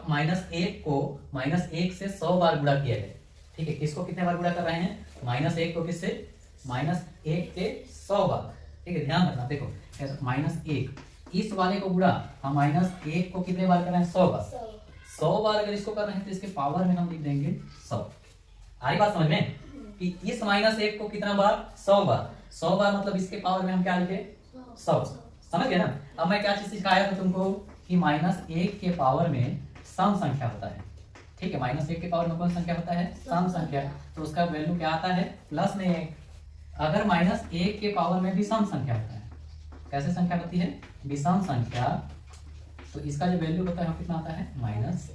-1 को -1 से 100 बार गुणा किया है। ठीक है, किसको कितने बार गुणा कर रहे हैं? -1 को किससे? -1 के 100 बार। ठीक है, ध्यान रखना। देखो -1 इस वाले को गुणा हम -1 को कितने बार कर रहे हैं? 100 बार। 100 बार अगर इसको कर रहे हैं तो इसके पावर में हम लिख देंगे 100। आ रही बात समझ में कि इस -1 को कितना बार? 100 बार। 100 बार मतलब इसके पावर में हम क्या लिखे? 100। समझ गए ना? अब मैं क्या चीज सिखाया था तुमको कि -1 के पावर में सम संख्या होता है। ठीक है, -1 के पावर में कौन संख्या होता है? सम संख्या। तो उसका वैल्यू क्या आता है? प्लस में 1। अगर -1 के पावर में विषम संख्या होता है, कैसे संख्या होती है? विषम संख्या, तो इसका जो वैल्यू होता है वो कितना आता है? -1।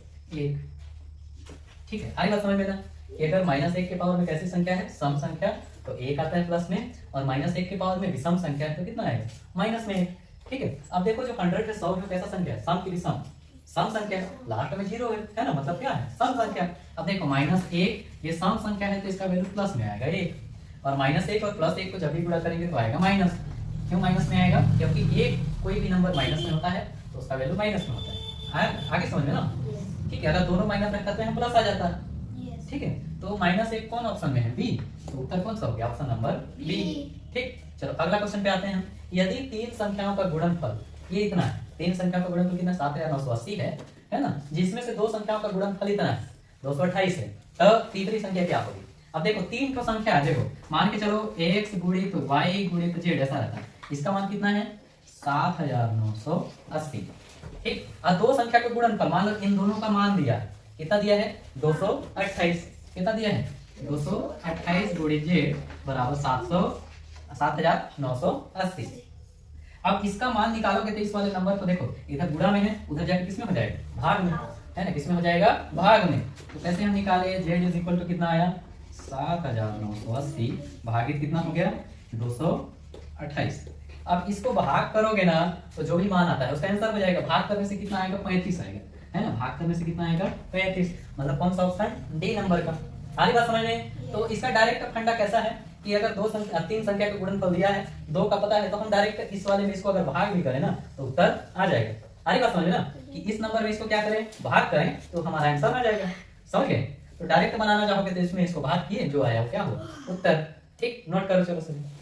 ठीक है, आई बात समझ में ना कि अगर -1 के पावर में कैसी संख्या है? सम संख्या, तो 1 आता है प्लस में, और -1 के पावर में विषम संख्या है तो कितना आएगा? माइनस में 1। ठीक है, अब देखो जो 100 से 100 में कैसा संख्या है? सम की विषम। सम संख्या लास्ट में 0 है ना, मतलब क्या है? सम संख्या। अब देखो -1 ये सम संख्या है तो इसका वैल्यू प्लस में आएगा 1, और -1 और +1 को जब भी गुणा करेंगे तो आएगा माइनस। क्यों माइनस में आएगा? क्योंकि एक कोई भी नंबर माइनस में होता है तो उसका वैल्यू माइनस में होता है। आगे समझ में ना? ठीक है, अगर दोनों माइनस रहता तो यहाँ प्लस आ जाता है। ठीक है, तो -1 कौन ऑप्शन में है? बी। तो उत्तर कौन सा हो गया? Option number B. ठीक, चलो अगला क्वेश्चन पे आते हैं। यदि 3 संख्याओं का गुणनफल ये इतना है, 3 संख्याओं का गुणनफल कितना? 7980 है ना, जिसमें से 2 संख्याओं का गुणनफल इतना है 228 है, तो तीसरी संख्या क्या होगी? अब देखो 3 तो संख्या है, देखो मान के चलो x गुणित y गुणित z ऐसा रहता है। इसका मान कितना है? 7980। ठीक, और 2 संख्या का गुणनफल मान लो इन दोनों का मान दिया है, कितना दिया है? 228। कितना दिया है? 228 गुणित z बराबर 7980। अब इसका मान निकालोगे तो इस वाले नंबर को देखो इधर गुणा में है, उधर जाके किसमें हो जाएगा? भाग में, है ना? किसमें हो जाएगा? भाग में। तो कैसे हम निकाले? z इज इक्वल टू कितना आया? 7980 भागित कितना हो गया? 228। अब इसको भाग करोगे ना तो जो भी मान आता है उसका आंसर हो जाएगा। भाग करने से कितना आएगा? 35 आएगा, है ना? भाग करने से कितना आएगा? 35। मतलब कौन सा ऑप्शन? डी नंबर का। सारी बात समझ में? तो इसका डायरेक्ट फंडा कैसा है कि अगर 3 संख्या का गुणनफल दिया है, 2 का पता है, तो हम डायरेक्ट इस वाले में इसको अगर भाग भी करें ना तो उत्तर आ जाएगा। सारी बात समझ में ना कि इस नंबर में इसको क्या करें? भाग करें तो हमारा आंसर आ जाएगा। समझ गए? तो डायरेक्ट बनाना चाहोगे तो इसमें इसको भाग किए, जो आया वो क्या हो? उत्तर। ठीक, नोट करो चलो सभी।